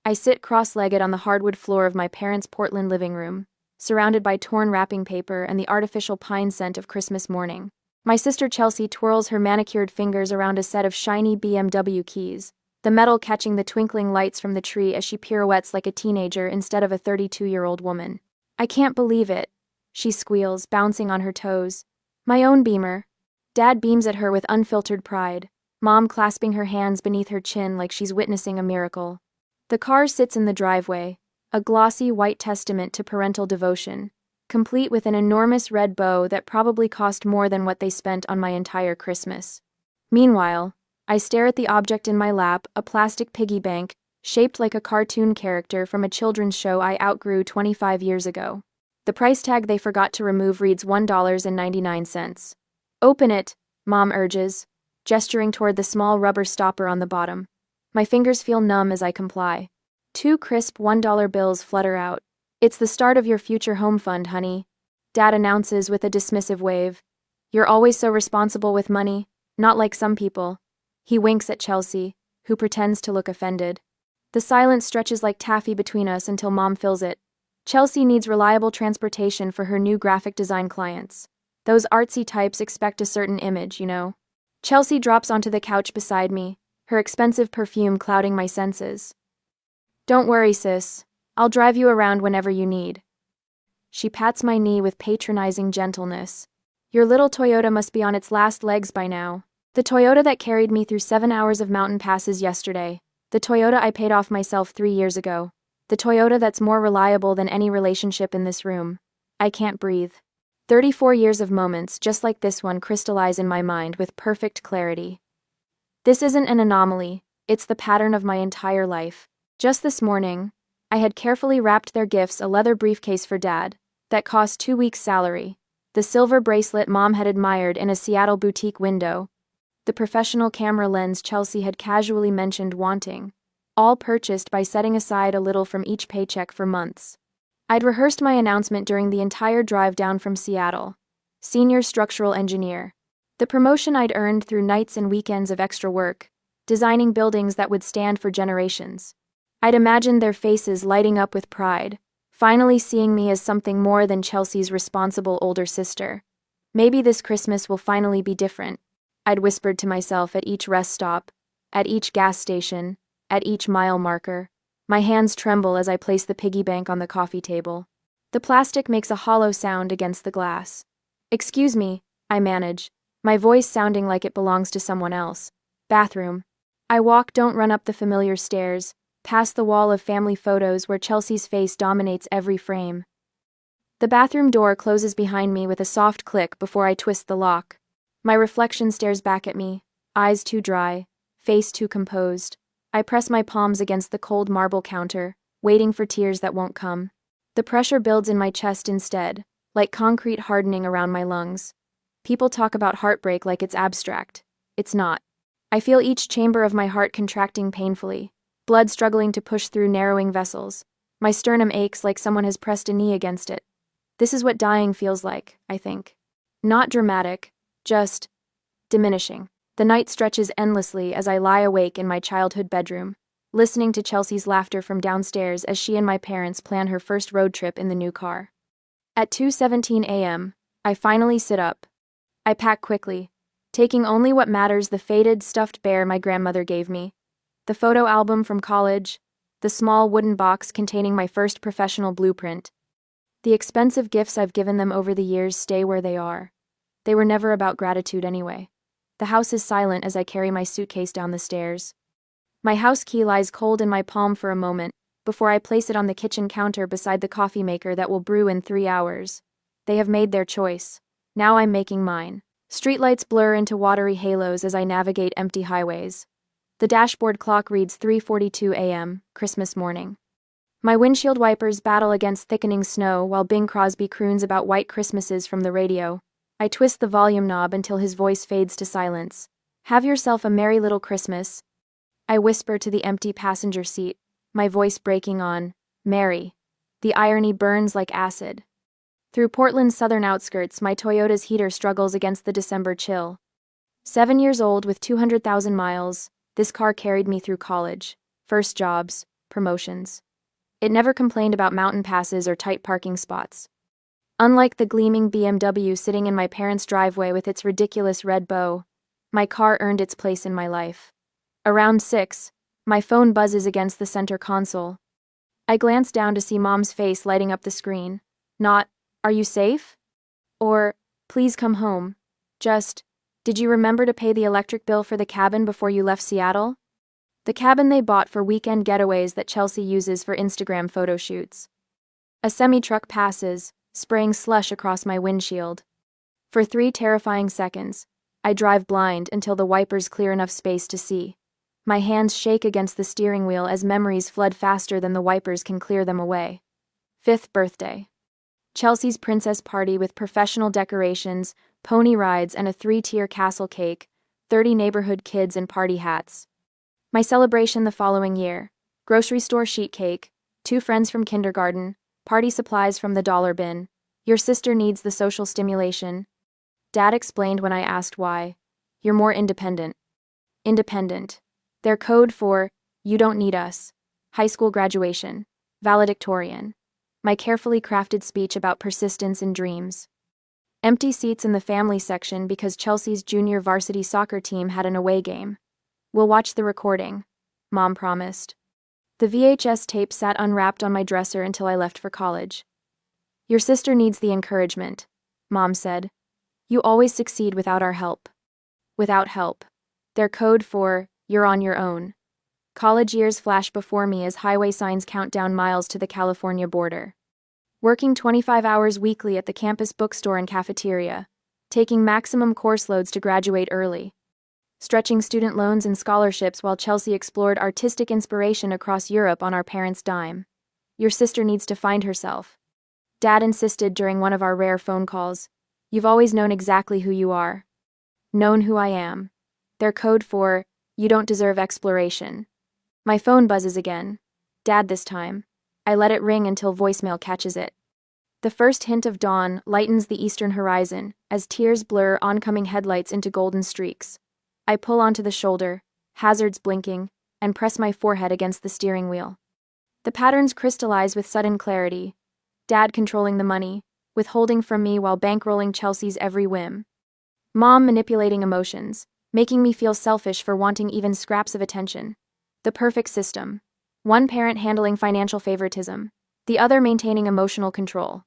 I sit cross-legged on the hardwood floor of my parents' Portland living room, surrounded by torn wrapping paper and the artificial pine scent of Christmas morning. My sister Chelsea twirls her manicured fingers around a set of shiny BMW keys, the metal catching the twinkling lights from the tree as she pirouettes like a teenager instead of a 32-year-old woman. "I can't believe it," she squeals, bouncing on her toes. "My own Beamer." Dad beams at her with unfiltered pride, Mom clasping her hands beneath her chin like she's witnessing a miracle. The car sits in the driveway, a glossy white testament to parental devotion, complete with an enormous red bow that probably cost more than what they spent on my entire Christmas. Meanwhile, I stare at the object in my lap, a plastic piggy bank, shaped like a cartoon character from a children's show I outgrew 25 years ago. The price tag they forgot to remove reads $1.99. "Open it," Mom urges, gesturing toward the small rubber stopper on the bottom. My fingers feel numb as I comply. 2 crisp $1 bills flutter out. "It's the start of your future home fund, honey," Dad announces with a dismissive wave. "You're always so responsible with money, not like some people." He winks at Chelsea, who pretends to look offended. The silence stretches like taffy between us until Mom fills it. Chelsea needs reliable transportation for her new graphic design clients. Those artsy types expect a certain image, you know. Chelsea drops onto the couch beside me, her expensive perfume clouding my senses. "Don't worry, sis. I'll drive you around whenever you need." She pats my knee with patronizing gentleness. "Your little Toyota must be on its last legs by now. The Toyota that carried me through 7 hours of mountain passes yesterday. The Toyota I paid off myself 3 years ago. The Toyota that's more reliable than any relationship in this room. I can't breathe." 34 years of moments just like this one crystallize in my mind with perfect clarity. This isn't an anomaly, it's the pattern of my entire life. Just this morning, I had carefully wrapped their gifts, a leather briefcase for Dad, that cost 2 weeks' salary, the silver bracelet Mom had admired in a Seattle boutique window, the professional camera lens Chelsea had casually mentioned wanting, all purchased by setting aside a little from each paycheck for months. I'd rehearsed my announcement during the entire drive down from Seattle. Senior structural engineer. The promotion I'd earned through nights and weekends of extra work, designing buildings that would stand for generations. I'd imagined their faces lighting up with pride, finally seeing me as something more than Chelsea's responsible older sister. Maybe this Christmas will finally be different, I'd whispered to myself at each rest stop, at each gas station, at each mile marker. My hands tremble as I place the piggy bank on the coffee table. The plastic makes a hollow sound against the glass. "Excuse me," I manage, my voice sounding like it belongs to someone else. "Bathroom." I don't run up the familiar stairs, past the wall of family photos where Chelsea's face dominates every frame. The bathroom door closes behind me with a soft click before I twist the lock. My reflection stares back at me, eyes too dry, face too composed. I press my palms against the cold marble counter, waiting for tears that won't come. The pressure builds in my chest instead, like concrete hardening around my lungs. People talk about heartbreak like it's abstract. It's not. I feel each chamber of my heart contracting painfully, blood struggling to push through narrowing vessels. My sternum aches like someone has pressed a knee against it. This is what dying feels like, I think. Not dramatic, just diminishing. The night stretches endlessly as I lie awake in my childhood bedroom, listening to Chelsea's laughter from downstairs as she and my parents plan her first road trip in the new car. At 2:17 a.m., I finally sit up. I pack quickly, taking only what matters: the faded, stuffed bear my grandmother gave me, the photo album from college, the small wooden box containing my first professional blueprint. The expensive gifts I've given them over the years stay where they are. They were never about gratitude anyway. The house is silent as I carry my suitcase down the stairs. My house key lies cold in my palm for a moment, before I place it on the kitchen counter beside the coffee maker that will brew in 3 hours. They have made their choice. Now I'm making mine. Streetlights blur into watery halos as I navigate empty highways. The dashboard clock reads 3:42 a.m., Christmas morning. My windshield wipers battle against thickening snow while Bing Crosby croons about white Christmases from the radio. I twist the volume knob until his voice fades to silence. "Have yourself a merry little Christmas," I whisper to the empty passenger seat, my voice breaking on "merry." The irony burns like acid. Through Portland's southern outskirts, my Toyota's heater struggles against the December chill. 7 years old with 200,000 miles, this car carried me through college, first jobs, promotions. It never complained about mountain passes or tight parking spots. Unlike the gleaming BMW sitting in my parents' driveway with its ridiculous red bow, my car earned its place in my life. Around 6, my phone buzzes against the center console. I glance down to see Mom's face lighting up the screen. Not, "Are you safe?" Or, "Please come home." Just, "Did you remember to pay the electric bill for the cabin before you left Seattle?" The cabin they bought for weekend getaways that Chelsea uses for Instagram photo shoots. A semi-truck passes, spraying slush across my windshield. For 3 terrifying seconds, I drive blind until the wipers clear enough space to see. My hands shake against the steering wheel as memories flood faster than the wipers can clear them away. 5th birthday. Chelsea's princess party with professional decorations, pony rides, and a 3-tier castle cake, 30 neighborhood kids in party hats. My celebration the following year: grocery store sheet cake, 2 friends from kindergarten, party supplies from the dollar bin. Your sister needs the social stimulation. Dad explained when I asked why. You're more independent. Independent. Their code for, you don't need us. High school graduation. Valedictorian. My carefully crafted speech about persistence and dreams. Empty seats in the family section because Chelsea's junior varsity soccer team had an away game. We'll watch the recording, Mom promised. The VHS tape sat unwrapped on my dresser until I left for college. Your sister needs the encouragement, Mom said. You always succeed without our help. Without help. Their code for, you're on your own. College years flash before me as highway signs count down miles to the California border. Working 25 hours weekly at the campus bookstore and cafeteria. Taking maximum course loads to graduate early. Stretching student loans and scholarships while Chelsea explored artistic inspiration across Europe on our parents' dime. Your sister needs to find herself. Dad insisted during one of our rare phone calls. You've always known exactly who you are. Known who I am. Their code for, you don't deserve exploration. My phone buzzes again. Dad this time. I let it ring until voicemail catches it. The first hint of dawn lightens the eastern horizon as tears blur oncoming headlights into golden streaks. I pull onto the shoulder, hazards blinking, and press my forehead against the steering wheel. The patterns crystallize with sudden clarity. Dad controlling the money, withholding from me while bankrolling Chelsea's every whim. Mom manipulating emotions, making me feel selfish for wanting even scraps of attention. The perfect system. One parent handling financial favoritism, the other maintaining emotional control.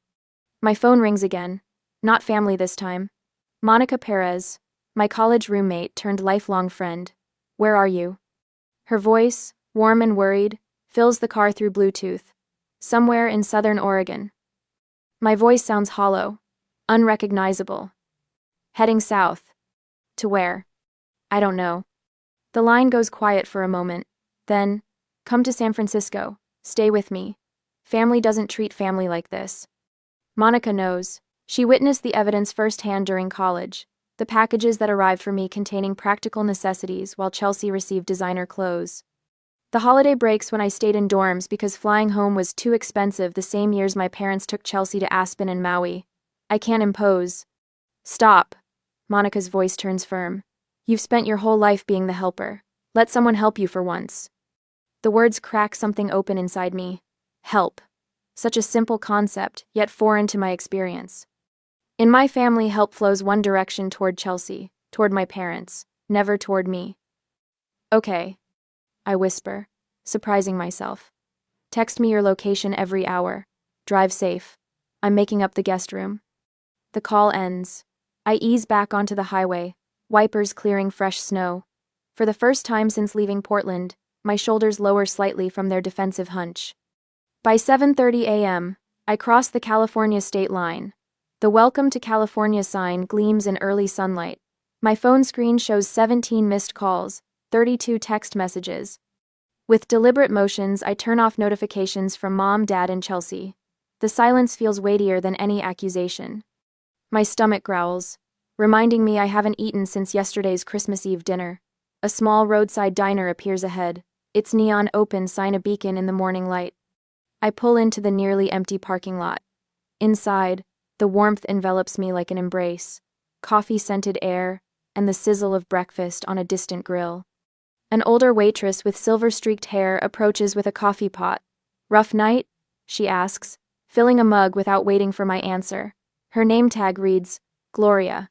My phone rings again. Not family this time. Monica Perez, my college roommate turned lifelong friend. Where are you? Her voice, warm and worried, fills the car through Bluetooth. Somewhere in southern Oregon. My voice sounds hollow, unrecognizable. Heading south. To where? I don't know. The line goes quiet for a moment. Then, come to San Francisco. Stay with me. Family doesn't treat family like this. Monica knows. She witnessed the evidence firsthand during college. The packages that arrived for me containing practical necessities while Chelsea received designer clothes. The holiday breaks when I stayed in dorms because flying home was too expensive the same years my parents took Chelsea to Aspen and Maui. I can't impose. Stop. Monica's voice turns firm. You've spent your whole life being the helper. Let someone help you for once. The words crack something open inside me. Help. Such a simple concept, yet foreign to my experience. In my family, help flows one direction toward Chelsea, toward my parents, never toward me. Okay. I whisper, surprising myself. Text me your location every hour. Drive safe. I'm making up the guest room. The call ends. I ease back onto the highway, wipers clearing fresh snow. For the first time since leaving Portland, my shoulders lower slightly from their defensive hunch. By 7:30 a.m., I cross the California state line. The Welcome to California sign gleams in early sunlight. My phone screen shows 17 missed calls, 32 text messages. With deliberate motions, I turn off notifications from Mom, Dad, and Chelsea. The silence feels weightier than any accusation. My stomach growls, reminding me I haven't eaten since yesterday's Christmas Eve dinner. A small roadside diner appears ahead, its neon open sign a beacon in the morning light. I pull into the nearly empty parking lot. Inside, the warmth envelops me like an embrace, coffee-scented air, and the sizzle of breakfast on a distant grill. An older waitress with silver-streaked hair approaches with a coffee pot. "Rough night?" she asks, filling a mug without waiting for my answer. Her name tag reads, Gloria.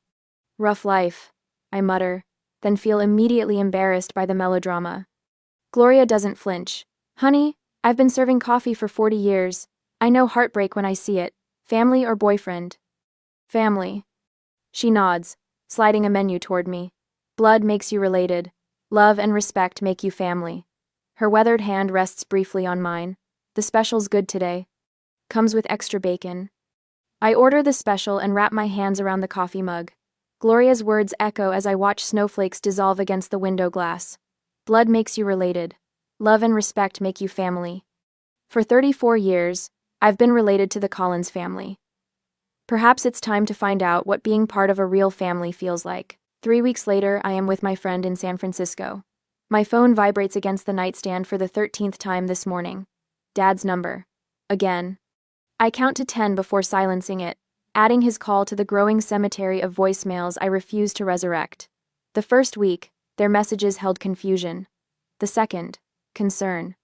"Rough life," I mutter, then feel immediately embarrassed by the melodrama. Gloria doesn't flinch. "Honey, I've been serving coffee for 40 years. I know heartbreak when I see it. Family or boyfriend?" "Family." She nods, sliding a menu toward me. "Blood makes you related. Love and respect make you family." Her weathered hand rests briefly on mine. "The special's good today. Comes with extra bacon." I order the special and wrap my hands around the coffee mug. Gloria's words echo as I watch snowflakes dissolve against the window glass. Blood makes you related. Love and respect make you family. For 34 years, I've been related to the Collins family. Perhaps it's time to find out what being part of a real family feels like. 3 weeks later, I am with my friend in San Francisco. My phone vibrates against the nightstand for the 13th time this morning. Dad's number. Again. I count to 10 before silencing it, adding his call to the growing cemetery of voicemails I refuse to resurrect. The first week, their messages held confusion. The second, concern.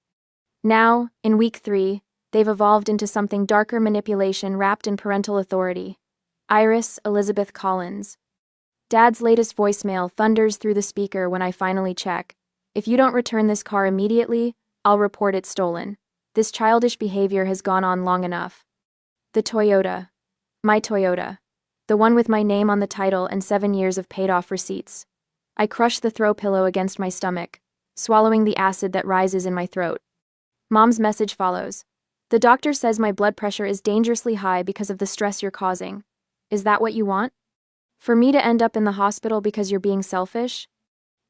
Now, in week 3, they've evolved into something darker: manipulation wrapped in parental authority. Iris Elizabeth Collins. Dad's latest voicemail thunders through the speaker when I finally check. "If you don't return this car immediately, I'll report it stolen. This childish behavior has gone on long enough." The Toyota. My Toyota. The one with my name on the title and 7 years of paid-off receipts. I crush the throw pillow against my stomach, swallowing the acid that rises in my throat. Mom's message follows. "The doctor says my blood pressure is dangerously high because of the stress you're causing. Is that what you want? For me to end up in the hospital because you're being selfish?"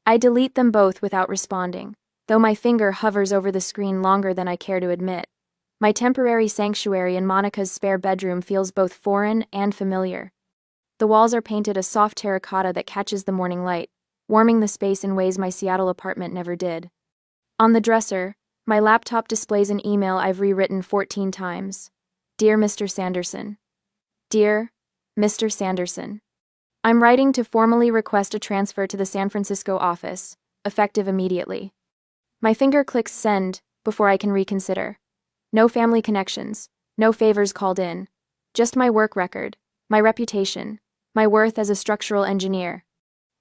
I delete them both without responding, though my finger hovers over the screen longer than I care to admit. My temporary sanctuary in Monica's spare bedroom feels both foreign and familiar. The walls are painted a soft terracotta that catches the morning light, warming the space in ways my Seattle apartment never did. On the dresser, my laptop displays an email I've rewritten 14 times. "Dear Mr. Sanderson." Dear Mr. Sanderson. I'm writing to formally request a transfer to the San Francisco office, effective immediately. My finger clicks send before I can reconsider. No family connections, no favors called in. Just my work record, my reputation, my worth as a structural engineer.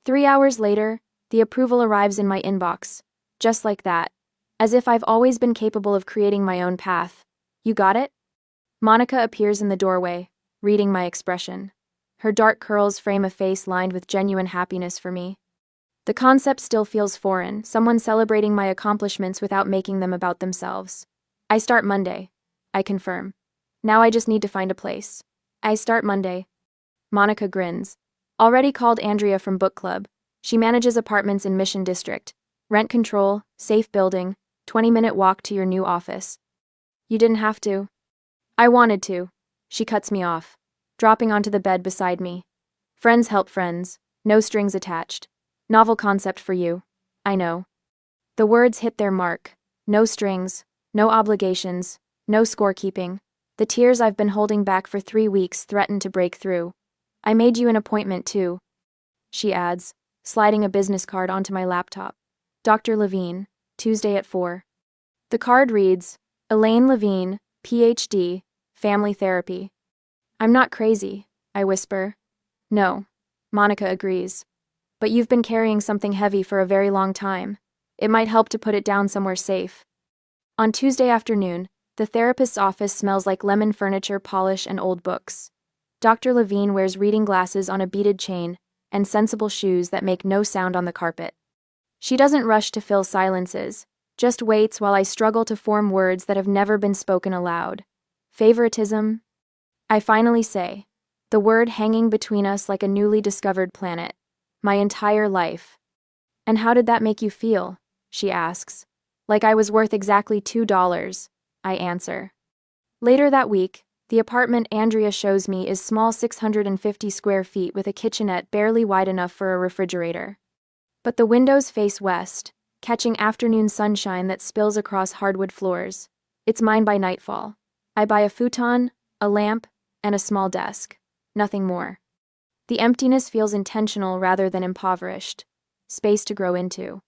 3 hours later, the approval arrives in my inbox, just like that, as if I've always been capable of creating my own path. "You got it?" Monica appears in the doorway, reading my expression. Her dark curls frame a face lined with genuine happiness for me. The concept still feels foreign, someone celebrating my accomplishments without making them about themselves. "I start Monday," I confirm. "Now I just need to find a place." "I start Monday." Monica grins. "Already called Andrea from book club. She manages apartments in Mission District. Rent control, safe building, 20-minute walk to your new office." "You didn't have to." "I wanted to." She cuts me off, dropping onto the bed beside me. "Friends help friends, no strings attached. Novel concept for you. I know." The words hit their mark. No strings, no obligations, no scorekeeping. The tears I've been holding back for 3 weeks threaten to break through. "I made you an appointment too," she adds, sliding a business card onto my laptop. "Dr. Levine, Tuesday at 4. The card reads, "Elaine Levine, PhD, Family Therapy." "I'm not crazy," I whisper. "No," Monica agrees. "But you've been carrying something heavy for a very long time. It might help to put it down somewhere safe." On Tuesday afternoon, the therapist's office smells like lemon furniture, polish, and old books. Dr. Levine wears reading glasses on a beaded chain and sensible shoes that make no sound on the carpet. She doesn't rush to fill silences, just waits while I struggle to form words that have never been spoken aloud. Favoritism? I finally say, the word hanging between us like a newly discovered planet. My entire life. "And how did that make you feel?" she asks. "Like I was worth exactly $2, I answer. Later that week, the apartment Andrea shows me is small, 650 square feet with a kitchenette barely wide enough for a refrigerator. But the windows face west, catching afternoon sunshine that spills across hardwood floors. It's mine by nightfall. I buy a futon, a lamp, and a small desk. Nothing more. The emptiness feels intentional rather than impoverished. Space to grow into.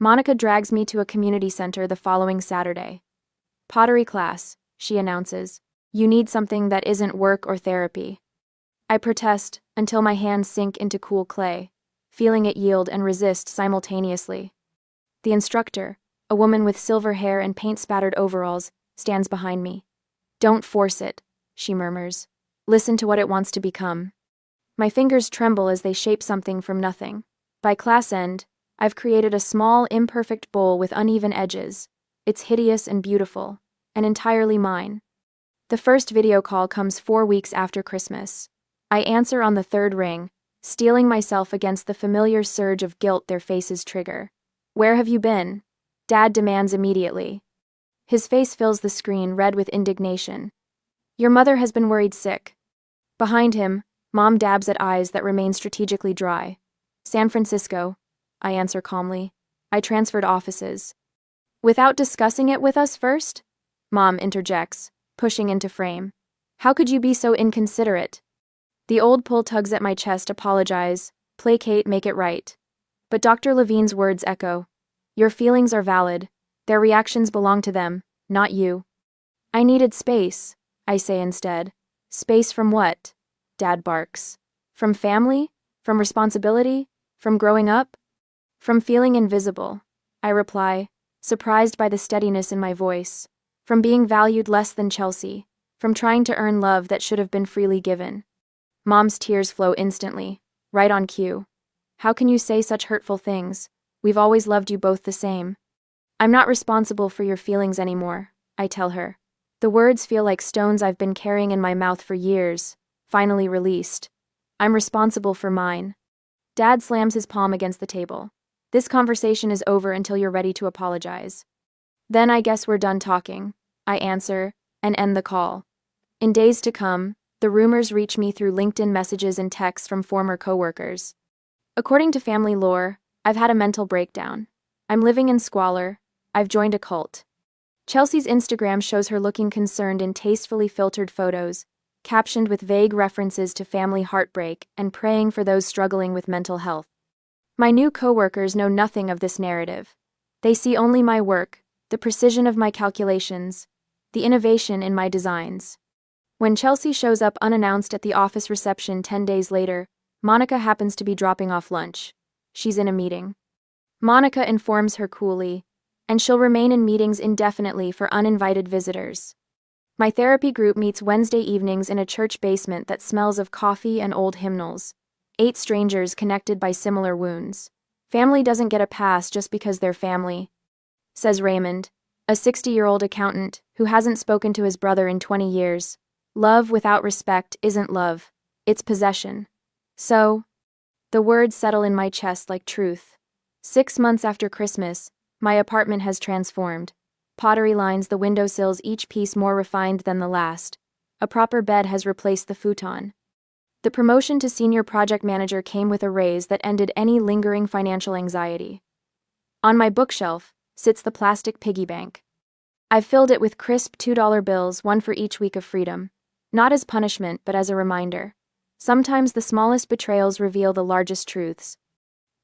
Monica drags me to a community center the following Saturday. Pottery class, she announces. You need something that isn't work or therapy. I protest until my hands sink into cool clay, feeling it yield and resist simultaneously. The instructor, a woman with silver hair and paint-spattered overalls, stands behind me. Don't force it, she murmurs. Listen to what it wants to become. My fingers tremble as they shape something from nothing. By class end, I've created a small, imperfect bowl with uneven edges. It's hideous and beautiful, and entirely mine. The first video call comes 4 weeks after Christmas. I answer on the third ring, steeling myself against the familiar surge of guilt their faces trigger. Where have you been? Dad demands immediately. His face fills the screen, red with indignation. Your mother has been worried sick. Behind him, Mom dabs at eyes that remain strategically dry. San Francisco, I answer calmly. I transferred offices. Without discussing it with us first? Mom interjects, pushing into frame. How could you be so inconsiderate? The old pull tugs at my chest, apologize, placate, make it right. But Dr. Levine's words echo. Your feelings are valid. Their reactions belong to them, not you. I needed space, I say instead. Space from what? Dad barks. From family? From responsibility? From growing up? From feeling invisible, I reply, surprised by the steadiness in my voice. From being valued less than Chelsea. From trying to earn love that should have been freely given. Mom's tears flow instantly, right on cue. How can you say such hurtful things? We've always loved you both the same. I'm not responsible for your feelings anymore, I tell her. The words feel like stones I've been carrying in my mouth for years, finally released. I'm responsible for mine. Dad slams his palm against the table. This conversation is over until you're ready to apologize. Then I guess we're done talking, I answer, and end the call. In days to come, the rumors reach me through LinkedIn messages and texts from former coworkers. According to family lore, I've had a mental breakdown. I'm living in squalor. I've joined a cult. Chelsea's Instagram shows her looking concerned in tastefully filtered photos, captioned with vague references to family heartbreak and praying for those struggling with mental health. My new coworkers know nothing of this narrative. They see only my work, the precision of my calculations, the innovation in my designs. When Chelsea shows up unannounced at the office reception 10 days later, Monica happens to be dropping off lunch. She's in a meeting. Monica informs her coolly, and she'll remain in meetings indefinitely for uninvited visitors. My therapy group meets Wednesday evenings in a church basement that smells of coffee and old hymnals. 8 strangers connected by similar wounds. Family doesn't get a pass just because they're family, says Raymond, a 60-year-old accountant who hasn't spoken to his brother in 20 years. Love without respect isn't love, it's possession. So, the words settle in my chest like truth. 6 months after Christmas, my apartment has transformed. Pottery lines the windowsills, each piece more refined than the last. A proper bed has replaced the futon. The promotion to senior project manager came with a raise that ended any lingering financial anxiety. On my bookshelf sits the plastic piggy bank. I've filled it with crisp $2 bills, one for each week of freedom. Not as punishment, but as a reminder. Sometimes the smallest betrayals reveal the largest truths.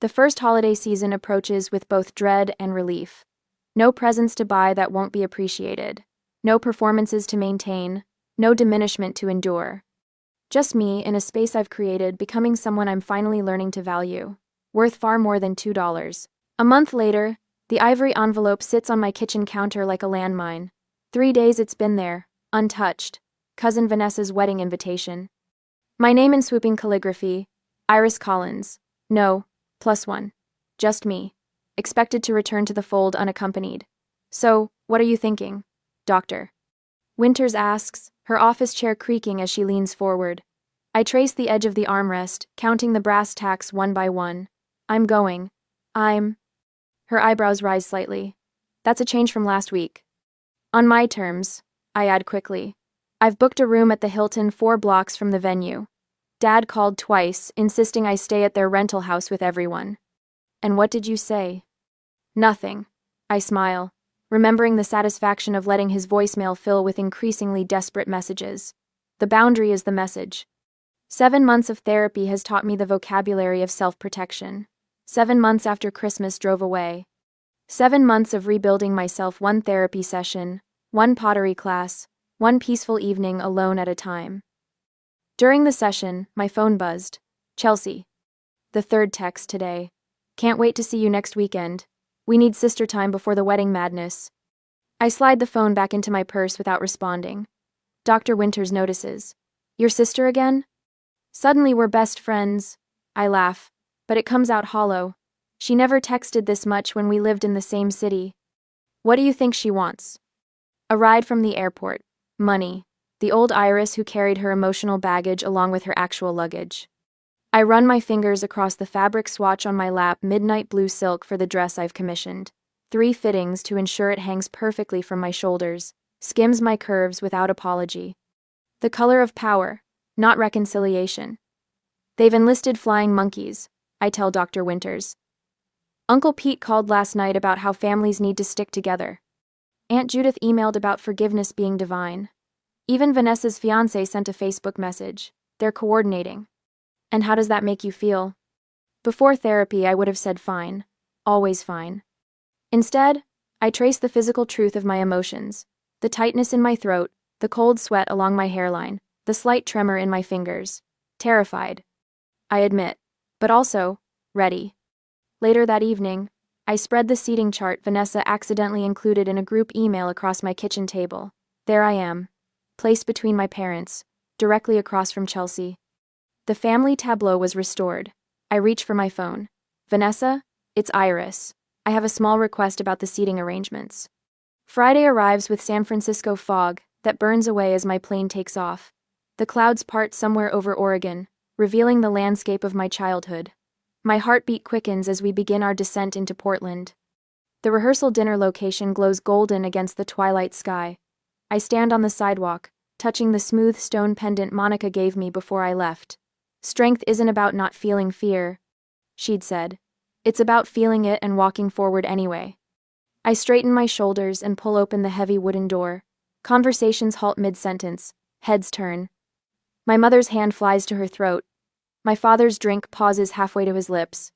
The first holiday season approaches with both dread and relief. No presents to buy that won't be appreciated. No performances to maintain. No diminishment to endure. Just me in a space I've created, becoming someone I'm finally learning to value. Worth far more than $2. A month later, the ivory envelope sits on my kitchen counter like a landmine. 3 days it's been there, untouched. Cousin Vanessa's wedding invitation. My name in swooping calligraphy, Iris Collins. No, +1. Just me. Expected to return to the fold unaccompanied. So, what are you thinking, Doctor? Winters asks, her office chair creaking as she leans forward. I trace the edge of the armrest, counting the brass tacks one by one. I'm going. Her eyebrows rise slightly. That's a change from last week. On my terms, I add quickly. I've booked a room at the Hilton 4 blocks from the venue. Dad called twice, insisting I stay at their rental house with everyone. And what did you say? Nothing. I smile, remembering the satisfaction of letting his voicemail fill with increasingly desperate messages. The boundary is the message. 7 months of therapy has taught me the vocabulary of self-protection. 7 months after Christmas drove away. 7 months of rebuilding myself, one therapy session, one pottery class, one peaceful evening alone at a time. During the session, my phone buzzed. Chelsea. The third text today. Can't wait to see you next weekend. We need sister time before the wedding madness. I slide the phone back into my purse without responding. Dr. Winters notices. Your sister again? Suddenly we're best friends. I laugh, but it comes out hollow. She never texted this much when we lived in the same city. What do you think she wants? A ride from the airport. Money. The old Iris who carried her emotional baggage along with her actual luggage. I run my fingers across the fabric swatch on my lap, midnight blue silk for the dress I've commissioned. 3 fittings to ensure it hangs perfectly from my shoulders, skims my curves without apology. The color of power, not reconciliation. They've enlisted flying monkeys, I tell Dr. Winters. Uncle Pete called last night about how families need to stick together. Aunt Judith emailed about forgiveness being divine. Even Vanessa's fiancé sent a Facebook message. They're coordinating. And how does that make you feel? Before therapy, I would have said fine. Always fine. Instead, I trace the physical truth of my emotions. The tightness in my throat, the cold sweat along my hairline, the slight tremor in my fingers. Terrified. I admit. But also, ready. Later that evening, I spread the seating chart Vanessa accidentally included in a group email across my kitchen table. There I am, placed between my parents, directly across from Chelsea. The family tableau was restored. I reach for my phone. Vanessa, it's Iris. I have a small request about the seating arrangements. Friday arrives with San Francisco fog that burns away as my plane takes off. The clouds part somewhere over Oregon, revealing the landscape of my childhood. My heartbeat quickens as we begin our descent into Portland. The rehearsal dinner location glows golden against the twilight sky. I stand on the sidewalk, touching the smooth stone pendant Monica gave me before I left. Strength isn't about not feeling fear, she'd said. It's about feeling it and walking forward anyway. I straighten my shoulders and pull open the heavy wooden door. Conversations halt mid-sentence. Heads turn. My mother's hand flies to her throat. My father's drink pauses halfway to his lips.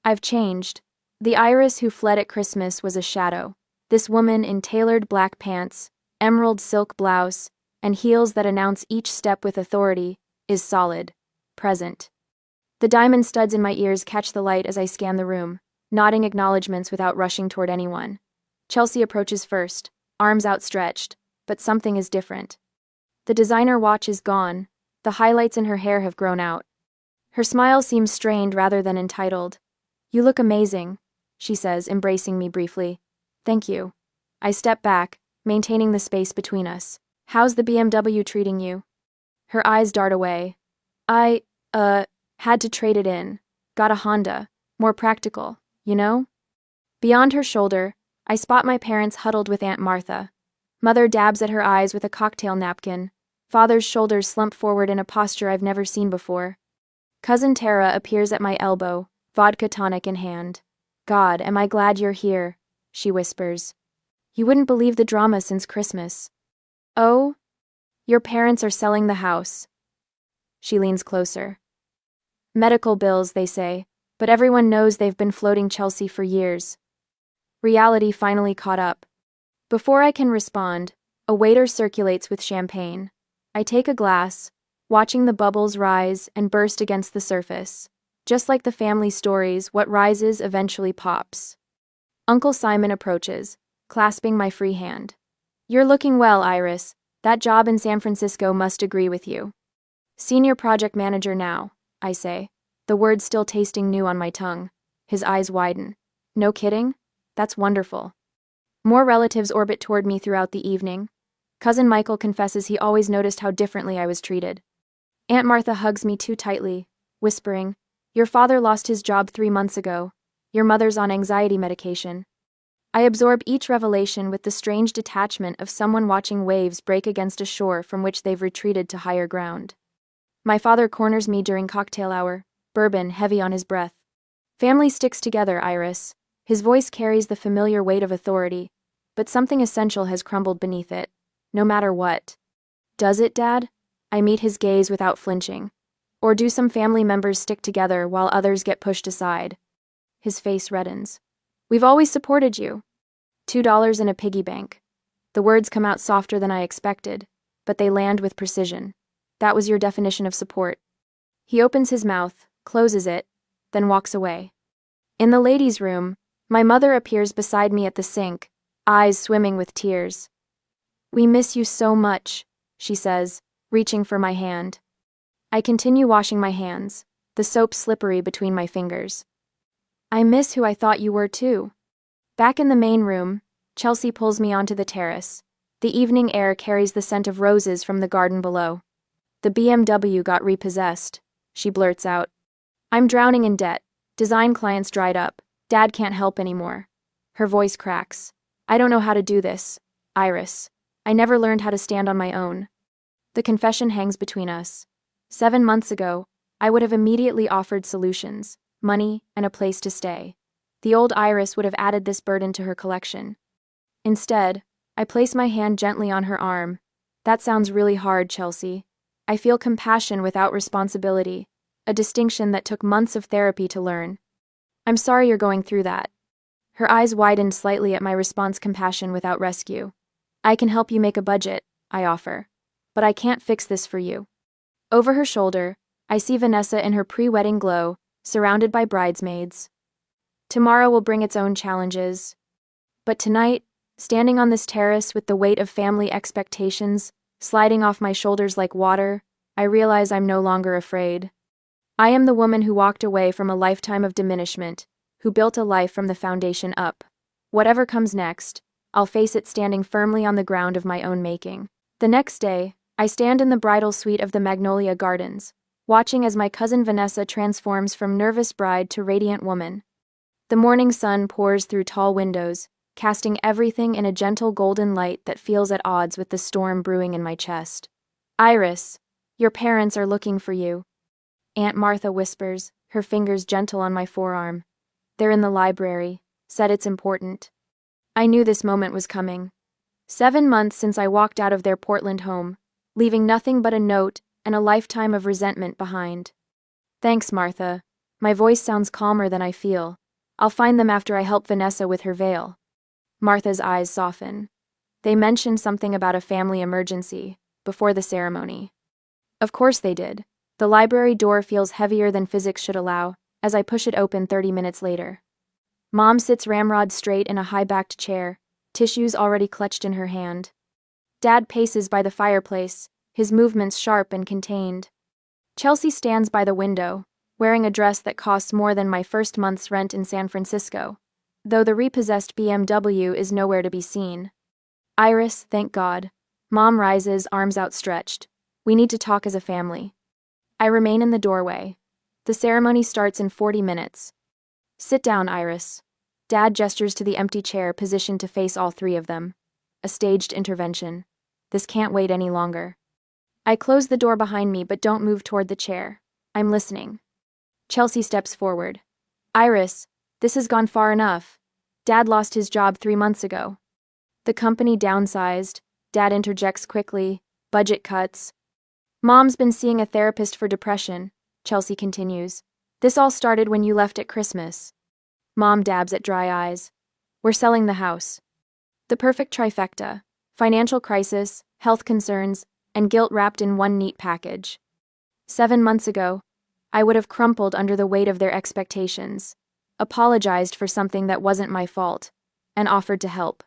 I've changed. The Iris who fled at Christmas was a shadow. This woman in tailored black pants, emerald silk blouse, and heels that announce each step with authority, is solid, present. The diamond studs in my ears catch the light as I scan the room, nodding acknowledgments without rushing toward anyone. Chelsea approaches first, arms outstretched, but something is different. The designer watch is gone. The highlights in her hair have grown out. Her smile seems strained rather than entitled. You look amazing, she says, embracing me briefly. Thank you. I step back, maintaining the space between us. How's the BMW treating you? Her eyes dart away. I, had to trade it in. Got a Honda. More practical, you know? Beyond her shoulder, I spot my parents huddled with Aunt Martha. Mother dabs at her eyes with a cocktail napkin. Father's shoulders slump forward in a posture I've never seen before. Cousin Tara appears at my elbow, vodka tonic in hand. God, am I glad you're here, she whispers. You wouldn't believe the drama since Christmas. Oh? Your parents are selling the house. She leans closer. Medical bills, they say, but everyone knows they've been floating Chelsea for years. Reality finally caught up. Before I can respond, a waiter circulates with champagne. I take a glass, watching the bubbles rise and burst against the surface. Just like the family stories, what rises eventually pops. Uncle Simon approaches, clasping my free hand. You're looking well, Iris. That job in San Francisco must agree with you. Senior project manager now, I say, the words still tasting new on my tongue. His eyes widen. No kidding? That's wonderful. More relatives orbit toward me throughout the evening. Cousin Michael confesses he always noticed how differently I was treated. Aunt Martha hugs me too tightly, whispering, Your father lost his job 3 months ago. Your mother's on anxiety medication. I absorb each revelation with the strange detachment of someone watching waves break against a shore from which they've retreated to higher ground. My father corners me during cocktail hour, bourbon heavy on his breath. Family sticks together, Iris. His voice carries the familiar weight of authority, but something essential has crumbled beneath it, no matter what. Does it, Dad? I meet his gaze without flinching. Or do some family members stick together while others get pushed aside? His face reddens. We've always supported you. $2 in a piggy bank. The words come out softer than I expected, but they land with precision. That was your definition of support. He opens his mouth, closes it, then walks away. In the ladies' room, my mother appears beside me at the sink, eyes swimming with tears. We miss you so much, she says, reaching for my hand. I continue washing my hands, the soap slippery between my fingers. I miss who I thought you were too. Back in the main room, Chelsea pulls me onto the terrace. The evening air carries the scent of roses from the garden below. The BMW got repossessed, she blurts out. I'm drowning in debt. Design clients dried up. Dad can't help anymore. Her voice cracks. I don't know how to do this, Iris. I never learned how to stand on my own. The confession hangs between us. 7 months ago, I would have immediately offered solutions, money, and a place to stay. The old Iris would have added this burden to her collection. Instead, I place my hand gently on her arm. That sounds really hard, Chelsea. I feel compassion without responsibility, a distinction that took months of therapy to learn. I'm sorry you're going through that. Her eyes widened slightly at my response, compassion without rescue. I can help you make a budget, I offer. But I can't fix this for you. Over her shoulder, I see Vanessa in her pre-wedding glow, surrounded by bridesmaids. Tomorrow will bring its own challenges. But tonight, standing on this terrace with the weight of family expectations sliding off my shoulders like water, I realize I'm no longer afraid. I am the woman who walked away from a lifetime of diminishment, who built a life from the foundation up. Whatever comes next, I'll face it standing firmly on the ground of my own making. The next day, I stand in the bridal suite of the Magnolia Gardens, watching as my cousin Vanessa transforms from nervous bride to radiant woman. The morning sun pours through tall windows, casting everything in a gentle golden light that feels at odds with the storm brewing in my chest. Iris, your parents are looking for you. Aunt Martha whispers, her fingers gentle on my forearm. They're in the library. Said it's important. I knew this moment was coming. 7 months since I walked out of their Portland home, leaving nothing but a note and a lifetime of resentment behind. Thanks, Martha. My voice sounds calmer than I feel. I'll find them after I help Vanessa with her veil. Martha's eyes soften. They mentioned something about a family emergency before the ceremony. Of course they did. The library door feels heavier than physics should allow, as I push it open 30 minutes later. Mom sits ramrod straight in a high-backed chair, tissues already clutched in her hand. Dad paces by the fireplace, his movements sharp and contained. Chelsea stands by the window, wearing a dress that costs more than my first month's rent in San Francisco, though the repossessed BMW is nowhere to be seen. Iris, thank God. Mom rises, arms outstretched. We need to talk as a family. I remain in the doorway. The ceremony starts in 40 minutes. Sit down, Iris. Dad gestures to the empty chair positioned to face all three of them. A staged intervention. This can't wait any longer. I close the door behind me but don't move toward the chair. I'm listening. Chelsea steps forward. Iris, this has gone far enough. Dad lost his job 3 months ago. The company downsized. Dad interjects quickly. Budget cuts. Mom's been seeing a therapist for depression, Chelsea continues. This all started when you left at Christmas. Mom dabs at dry eyes. We're selling the house. The perfect trifecta. Financial crisis, health concerns, and guilt wrapped in one neat package. 7 months ago, I would have crumpled under the weight of their expectations, apologized for something that wasn't my fault, and offered to help.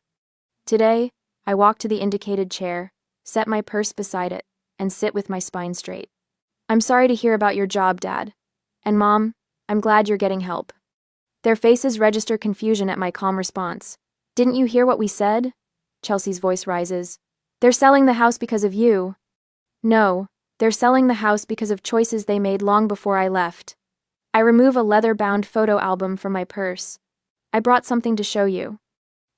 Today, I walk to the indicated chair, set my purse beside it, and sit with my spine straight. I'm sorry to hear about your job, Dad. And Mom, I'm glad you're getting help. Their faces register confusion at my calm response. Didn't you hear what we said? Chelsea's voice rises. They're selling the house because of you. No, they're selling the house because of choices they made long before I left. I remove a leather-bound photo album from my purse. I brought something to show you.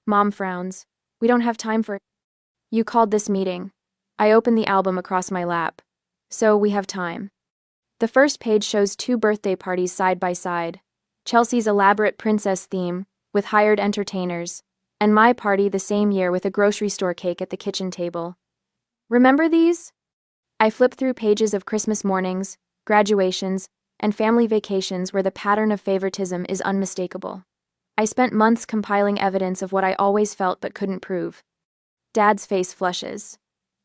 Mom frowns. We don't have time for it. You called this meeting. I open the album across my lap. So we have time. The first page shows 2 birthday parties side by side. Chelsea's elaborate princess theme, with hired entertainers, and my party the same year with a grocery store cake at the kitchen table. Remember these? I flip through pages of Christmas mornings, graduations, and family vacations where the pattern of favoritism is unmistakable. I spent months compiling evidence of what I always felt but couldn't prove. Dad's face flushes.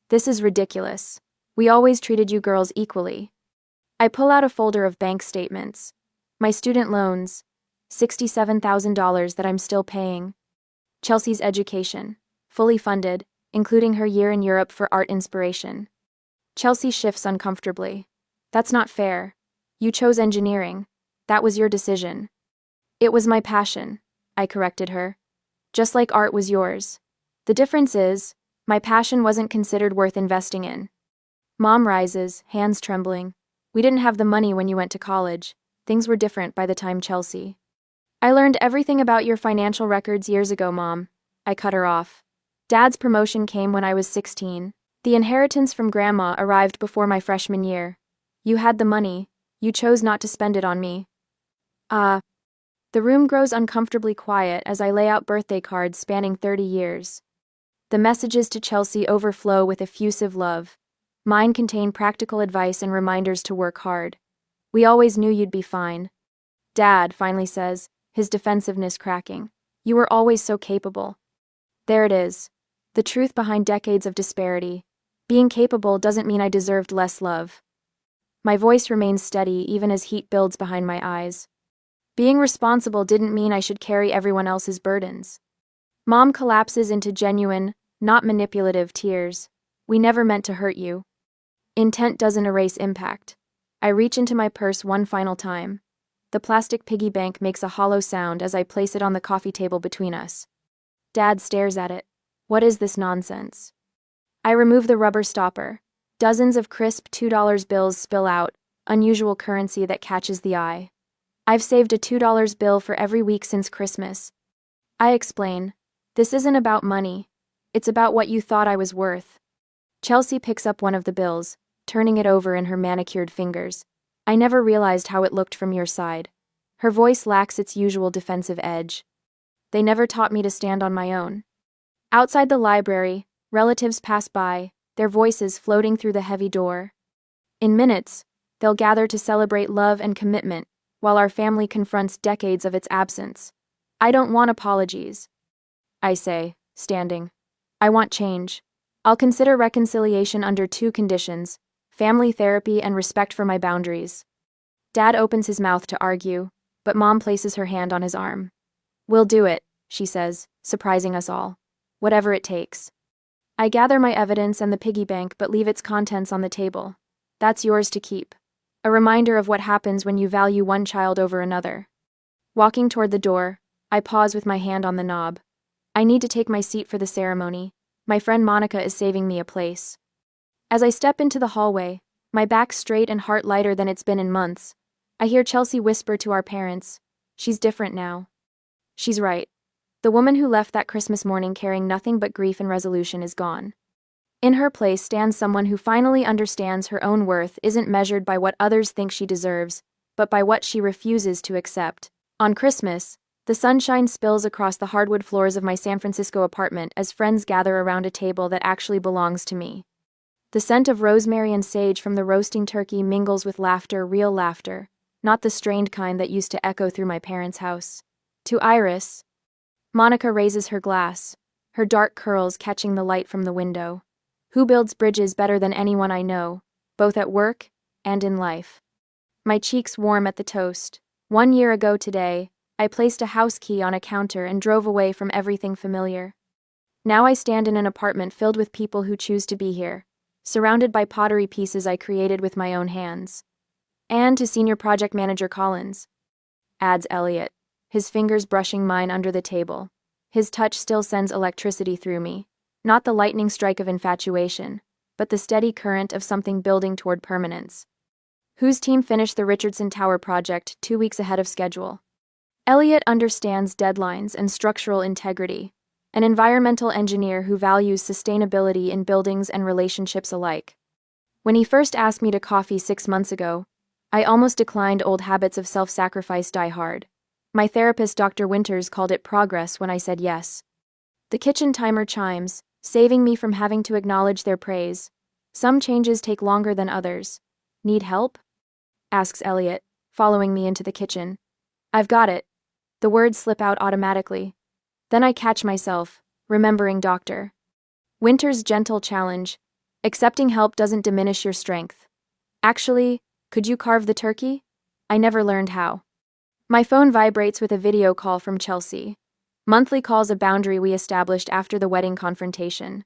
This is ridiculous. We always treated you girls equally. I pull out a folder of bank statements. My student loans, $67,000 that I'm still paying. Chelsea's education, fully funded, including her year in Europe for art inspiration. Chelsea shifts uncomfortably. That's not fair. You chose engineering. That was your decision. It was my passion, I corrected her. Just like art was yours. The difference is, my passion wasn't considered worth investing in. Mom rises, hands trembling. We didn't have the money when you went to college. Things were different by the time Chelsea. I learned everything about your financial records years ago, Mom. I cut her off. Dad's promotion came when I was 16. The inheritance from Grandma arrived before my freshman year. You had the money. You chose not to spend it on me. The room grows uncomfortably quiet as I lay out birthday cards spanning 30 years. The messages to Chelsea overflow with effusive love. Mine contain practical advice and reminders to work hard. We always knew you'd be fine. Dad finally says, his defensiveness cracking. You were always so capable. There it is. The truth behind decades of disparity. Being capable doesn't mean I deserved less love. My voice remains steady even as heat builds behind my eyes. Being responsible didn't mean I should carry everyone else's burdens. Mom collapses into genuine, not manipulative tears. We never meant to hurt you. Intent doesn't erase impact. I reach into my purse one final time. The plastic piggy bank makes a hollow sound as I place it on the coffee table between us. Dad stares at it. What is this nonsense? I remove the rubber stopper. Dozens of crisp $2 bills spill out, unusual currency that catches the eye. I've saved a $2 bill for every week since Christmas. I explain. This isn't about money. It's about what you thought I was worth. Chelsea picks up one of the bills, turning it over in her manicured fingers. I never realized how it looked from your side. Her voice lacks its usual defensive edge. They never taught me to stand on my own. Outside the library, relatives pass by, their voices floating through the heavy door. In minutes, they'll gather to celebrate love and commitment, while our family confronts decades of its absence. I don't want apologies. I say, standing. I want change. I'll consider reconciliation under 2 conditions: family therapy and respect for my boundaries. Dad opens his mouth to argue, but Mom places her hand on his arm. We'll do it, she says, surprising us all. Whatever it takes. I gather my evidence and the piggy bank but leave its contents on the table. That's yours to keep. A reminder of what happens when you value one child over another. Walking toward the door, I pause with my hand on the knob. I need to take my seat for the ceremony. My friend Monica is saving me a place. As I step into the hallway, my back straight and heart lighter than it's been in months, I hear Chelsea whisper to our parents, "She's different now." She's right. The woman who left that Christmas morning carrying nothing but grief and resolution is gone. In her place stands someone who finally understands her own worth isn't measured by what others think she deserves, but by what she refuses to accept. On Christmas, the sunshine spills across the hardwood floors of my San Francisco apartment as friends gather around a table that actually belongs to me. The scent of rosemary and sage from the roasting turkey mingles with laughter, real laughter, not the strained kind that used to echo through my parents' house. To Iris, Monica raises her glass, her dark curls catching the light from the window. Who builds bridges better than anyone I know, both at work and in life? My cheeks warm at the toast. 1 year ago today, I placed a house key on a counter and drove away from everything familiar. Now I stand in an apartment filled with people who choose to be here, surrounded by pottery pieces I created with my own hands. And to Senior Project Manager Collins, adds Elliot, his fingers brushing mine under the table. His touch still sends electricity through me, not the lightning strike of infatuation, but the steady current of something building toward permanence. Whose team finished the Richardson Tower project 2 weeks ahead of schedule? Elliot understands deadlines and structural integrity, an environmental engineer who values sustainability in buildings and relationships alike. When he first asked me to coffee 6 months ago, I almost declined. Old habits of self-sacrifice die hard. My therapist, Dr. Winters, called it progress when I said yes. The kitchen timer chimes, saving me from having to acknowledge their praise. Some changes take longer than others. Need help? Asks Elliot, following me into the kitchen. I've got it. The words slip out automatically. Then I catch myself, remembering Dr. Winter's gentle challenge. Accepting help doesn't diminish your strength. Actually, could you carve the turkey? I never learned how. My phone vibrates with a video call from Chelsea. Monthly calls a boundary we established after the wedding confrontation.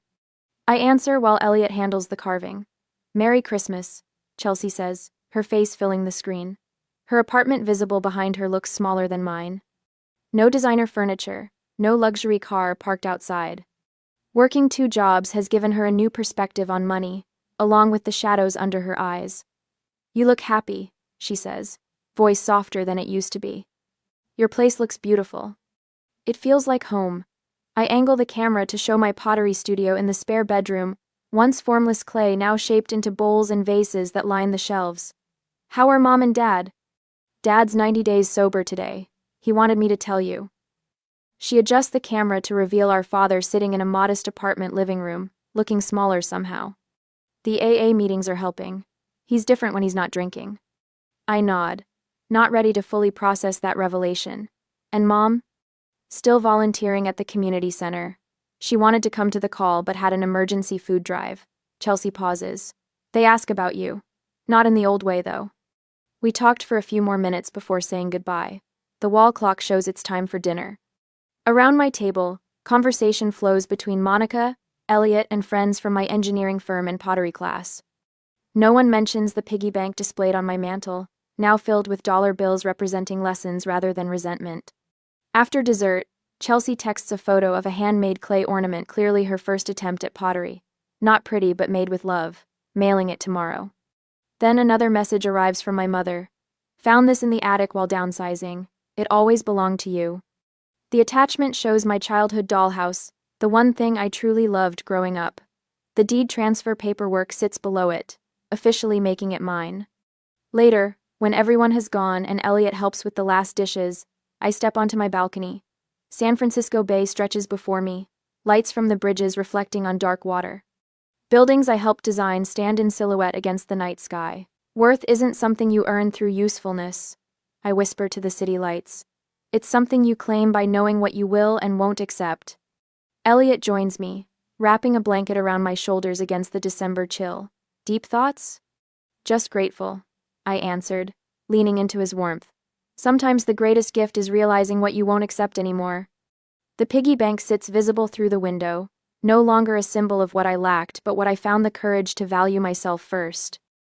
I answer while Elliot handles the carving. "Merry Christmas," Chelsea says, her face filling the screen. Her apartment visible behind her looks smaller than mine. No designer furniture, no luxury car parked outside. Working 2 jobs has given her a new perspective on money, along with the shadows under her eyes. "You look happy," she says, voice softer than it used to be. "Your place looks beautiful." It feels like home. I angle the camera to show my pottery studio in the spare bedroom, once formless clay now shaped into bowls and vases that line the shelves. "How are Mom and Dad?" "Dad's 90 days sober today. He wanted me to tell you." She adjusts the camera to reveal our father sitting in a modest apartment living room, looking smaller somehow. "The AA meetings are helping. He's different when he's not drinking." I nod, not ready to fully process that revelation. "And Mom?" "Still volunteering at the community center. She wanted to come to the call but had an emergency food drive." Chelsea pauses. "They ask about you. Not in the old way, though." We talked for a few more minutes before saying goodbye. The wall clock shows it's time for dinner. Around my table, conversation flows between Monica, Elliot, and friends from my engineering firm and pottery class. No one mentions the piggy bank displayed on my mantle, now filled with dollar bills representing lessons rather than resentment. After dessert, Chelsea texts a photo of a handmade clay ornament, clearly her first attempt at pottery. "Not pretty, but made with love. Mailing it tomorrow." Then another message arrives from my mother. "Found this in the attic while downsizing. It always belonged to you." The attachment shows my childhood dollhouse, the one thing I truly loved growing up. The deed transfer paperwork sits below it, officially making it mine. Later, when everyone has gone and Elliot helps with the last dishes, I step onto my balcony. San Francisco Bay stretches before me, lights from the bridges reflecting on dark water. Buildings I helped design stand in silhouette against the night sky. "Worth isn't something you earn through usefulness," I whisper to the city lights. "It's something you claim by knowing what you will and won't accept." Elliot joins me, wrapping a blanket around my shoulders against the December chill. "Deep thoughts?" "Just grateful," I answered, leaning into his warmth. "Sometimes the greatest gift is realizing what you won't accept anymore." The piggy bank sits visible through the window, no longer a symbol of what I lacked but what I found the courage to value myself first.